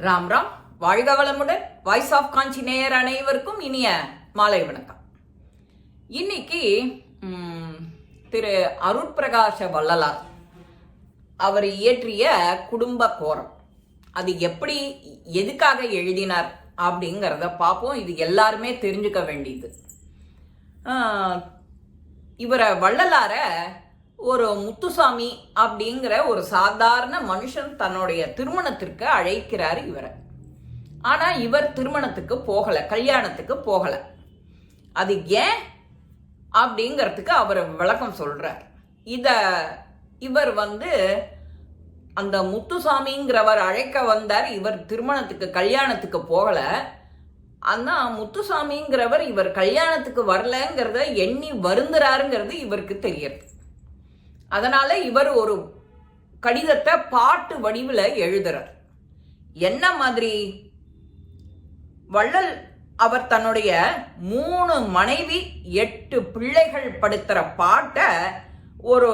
ராம் ராம். வாழ்க வளமுடன். Voice of காஞ்சி நேயர் அனைவருக்கும் இனிய மாலை வணக்கம். இன்னைக்கு திரு அருட்பிரகாச வள்ளலார் அவர் இயற்றிய குடும்ப கோரம், அது எப்படி எதுக்காக எழுதினார் அப்படிங்கிறத பார்ப்போம். இது எல்லாருமே தெரிஞ்சுக்க வேண்டியது. இவரை வள்ளலார ஒரு முத்துசாமி அப்படிங்கிற ஒரு சாதாரண மனுஷன் தன்னுடைய திருமணத்திற்கு அழைக்கிறார் இவரை. ஆனா இவர் திருமணத்துக்கு போகல, கல்யாணத்துக்கு போகல. அது ஏன் அப்படிங்கிறதுக்கு அவர் விளக்கம் சொல்றார். இவர் அந்த முத்துசாமிங்கிறவர் அழைக்க வந்தார். இவர் திருமணத்துக்கு கல்யாணத்துக்கு போகல. ஆனா முத்துசாமிங்கிறவர் இவர் கல்யாணத்துக்கு வரலங்கிறத எண்ணி வருந்துறாருங்கிறது இவருக்கு தெரியுது. அதனால இவர் ஒரு கடிதத்தை பாட்டு வடிவில் எழுதுறார். என்ன மாதிரி? வள்ளல் அவர் தன்னுடைய 3 மனைவி 8 பிள்ளைகள் படுத்துற பாட்டை ஒரு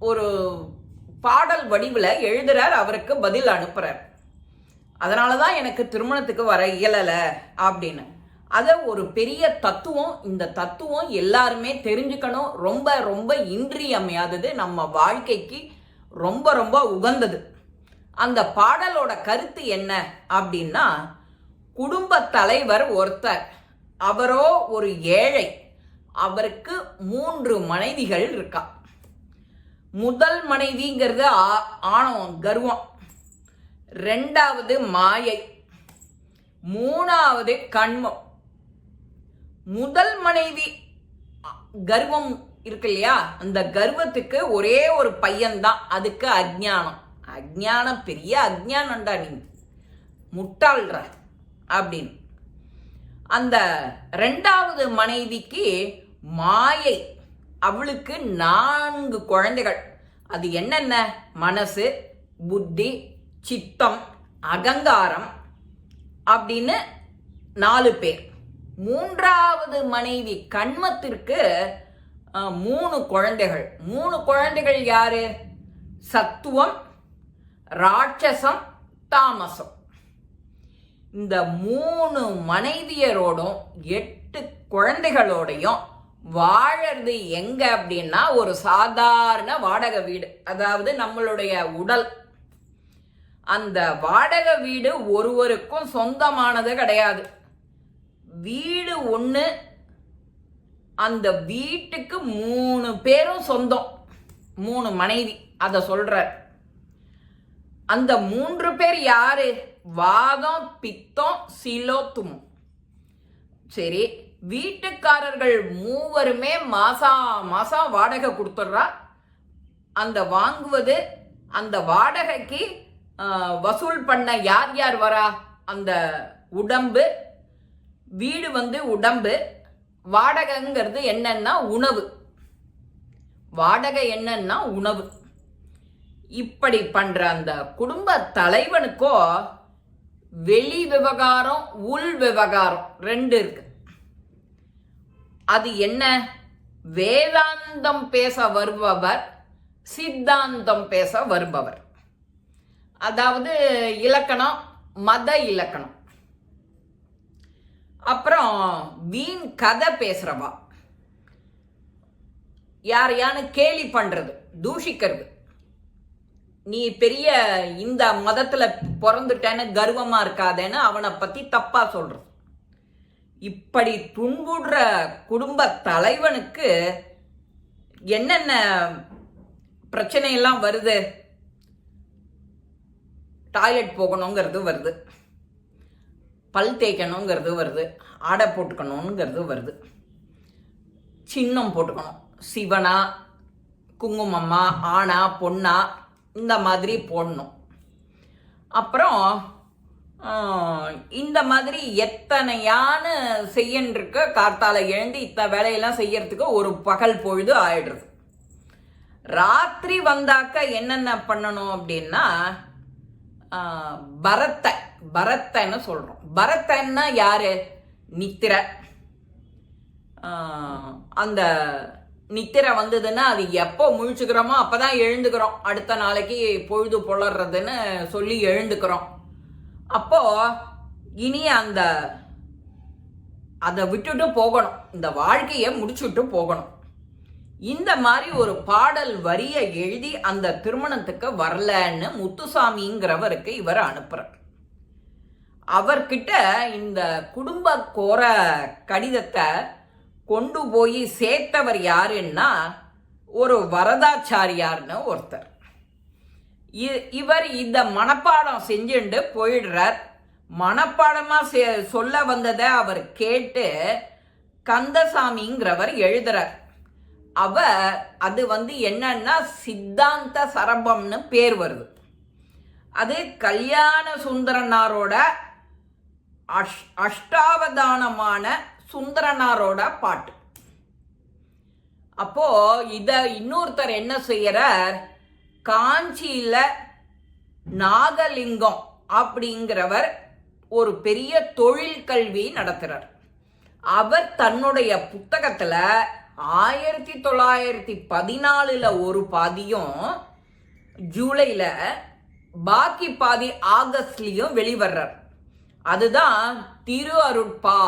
ஒரு பாடல் வடிவில் எழுதுறார். அவருக்கு பதில் அனுப்புறார். அதனாலதான் எனக்கு திருமணத்துக்கு வர இயலலை அப்படின்னு. அதை ஒரு பெரிய தத்துவம். இந்த தத்துவம் எல்லாருமே தெரிஞ்சுக்கணும். ரொம்ப ரொம்ப இன்றியமையாதது, நம்ம வாழ்க்கைக்கு ரொம்ப ரொம்ப உகந்தது. அந்த பாடலோட கருத்து என்ன அப்படின்னா, குடும்ப தலைவர் ஒருத்தர், அவரோ ஒரு ஏழை, அவருக்கு 3 மனைவிகள் இருக்கா. முதல் மனைவிங்கிறது ஆணவம், கர்வம். 2வது மாயை, 3வது கண்மம். முதல் மனைவி கர்வம் இருக்கு இல்லையா, அந்த கர்வத்துக்கு ஒரே ஒரு பையன்தான். அதுக்கு அஜ்ஞானம். அஜ்ஞானம், பெரிய அஜ்ஞானம்டா, நீ முட்டாள்ற அப்படின்னு. அந்த 2வது மனைவிக்கு மாயை, அவளுக்கு 4 குழந்தைகள். அது என்னென்ன? மனசு, புத்தி, சித்தம், அகங்காரம் அப்படின்னு 4 பேர். 3வது மனைவி கண்மத்திற்கு 3 குழந்தைகள். 3 குழந்தைகள் யாரு? சத்துவம், ராட்சசம், தாமசம். இந்த 3 மனைவியரோடும் 8 குழந்தைகளோடையும் வாழறது எங்க அப்படின்னா, ஒரு சாதாரண வாடகை வீடு. அதாவது நம்மளுடைய உடல். அந்த வாடகை வீடு ஒருவருக்கும் சொந்தமானது கிடையாது. வீடு ஒன்று, அந்த வீட்டுக்கு 3 பேரும் சொந்தம். 3 மனைவி, அதை சொல்றார். அந்த 3 பேர் யாரு? வாதம், பித்தம், சிலோத்துமம். சரி, வீட்டுக்காரர்கள் 3வருமே மாசம் வாடகை கொடுத்துட்றா. அந்த வாங்குவது, அந்த வாடகைக்கு வசூல் பண்ண யார் யார் வரா? அந்த உடம்பு. வீடு உடம்பு. வாடகைங்கிறது என்னன்னா உணவு. வாடகை என்னன்னா உணவு. இப்படி பண்ற அந்த குடும்ப தலைவனுக்கோ வெளி விவகாரம், உள் விவகாரம் 2 இருக்கு. அது என்ன? வேதாந்தம் பேச வருபவர், சித்தாந்தம் பேச வருபவர். அதாவது இலக்கணம், மத இலக்கணம். அப்புறம் வீண் கதை பேசுறவா, யாரையானு கேலி பண்றது, தூஷிக்கிறது. நீ பெரிய இந்த மதத்துல பிறந்துட்டேன்னு கர்வமா இருக்காதேன்னு அவனை பத்தி தப்பா சொல்றது. இப்படி துன்புடுற குடும்ப தலைவனுக்கு என்னென்ன பிரச்சனை எல்லாம் வருது? டாய்லெட் போகணுங்கிறது வருது, பல் தேய்க்கணுங்கிறது வருது, ஆடை போட்டுக்கணுங்கிறது வருது, சின்னம் போட்டுக்கணும், சிவனா குங்குமம்மா, ஆணா பொண்ணா, இந்த மாதிரி போடணும். அப்புறம் இந்த மாதிரி எத்தனையான செய்யன்றிருக்க. கார்த்தால எழுந்து இத்தனை வேலையெல்லாம் செய்யறதுக்கு ஒரு பகல் பொழுது ஆயிடுறது. ராத்திரி வந்தாக்க என்னென்ன பண்ணணும் அப்படின்னா, பரத்தைன்னு சொல்றோம். பரத்தன்னா யாரு? நித்திர. அந்த நித்திரை வந்ததுன்னா அது எப்போ முழிச்சுக்கிறோமோ அப்பதான் எழுந்துக்கிறோம். அடுத்த நாளைக்கு பொழுது புலர்றதுன்னு சொல்லி எழுந்துக்கிறோம். அப்போ இனி அதை விட்டுட்டு போகணும், இந்த வாழ்க்கையை முடிச்சுட்டு போகணும். இந்த மாதிரி ஒரு பாடல் வரிய எழுதி அந்த திருமணத்துக்கு வரலன்னு முத்துசாமிங்கிறவருக்கு இவர் அனுப்புறார். அவர்கிட்ட இந்த குடும்ப கோர கடிதத்தை கொண்டு போய் சேர்த்தவர் யாருன்னா ஒரு வரதாச்சாரியார்னு ஒருத்தர். இவர் இந்த மனப்பாடம் செஞ்சுட்டு போயிடுறார். மனப்பாடமா சொல்ல வந்ததை அவர் கேட்டு கந்தசாமிங்கிறவர் எழுதுறார். அது என்னன்னா சித்தாந்த சரபம்னு பேர் வருது. அது கல்யாண சுந்தரனாரோட அஷ்டாவதானமான சுந்தரனாரோட பாட்டு. அப்போ இத இன்னொருத்தர் என்ன செய்யறார், காஞ்சியில நாகலிங்கம் அப்படிங்கிறவர் ஒரு பெரிய தொழில் கல்வி நடத்துறார். அவர் தன்னுடைய புத்தகத்துல 1914 ஒரு பாதியும் ஜூலைல பாக்கி பாதி ஆகஸ்ட்லயும் வெளிவர்றார். அதுதான் திரு அருட்பா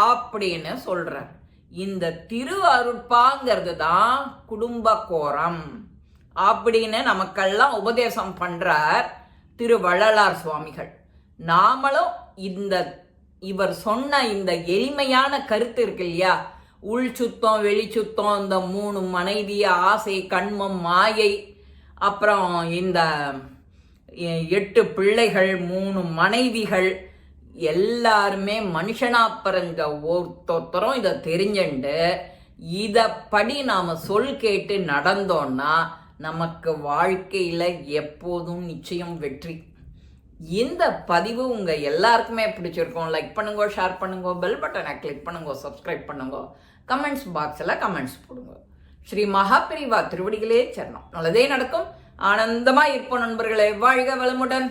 அப்படின்னு சொல்றார். இந்த திரு அருட்பாங்கிறது தான் குடும்ப கோரம் அப்படின்னு நமக்கெல்லாம் உபதேசம் பண்றார் திரு வள்ளலார் சுவாமிகள். நாமளும் இவர் சொன்ன இந்த எளிமையான கருத்து இருக்கு இல்லையா, உள் சுத்தம் வெளி சுத்தம், இந்த 3 மனைவி, ஆசை, கண்மம், மாயை, அப்புறம் இந்த 8 பிள்ளைகள், 3 மனைவிகள், எல்லாருமே மனுஷனா பிறந்த ஒருத்தரும் இதை தெரிஞ்சுண்டு இதப்படி நாம சொல் கேட்டு நடந்தோம்னா நமக்கு வாழ்க்கையில எப்போதும் நிச்சயம் வெற்றி. இந்த பதிவு உங்க எல்லாருக்குமே பிடிச்சிருக்கும். லைக் பண்ணுங்க, ஷேர் பண்ணுங்க, பெல் பட்டனை கிளிக் பண்ணுங்க, சப்ஸ்கிரைப் பண்ணுங்க, கமெண்ட்ஸ் பாக்ஸில் கமெண்ட்ஸ் போடுங்க. ஸ்ரீ மகாபிரிவா திருவடிகளே சரணம். நல்லதே நடக்கும். ஆனந்தமா இருப்போம் நண்பர்களே. வாழ்க வளமுடன்.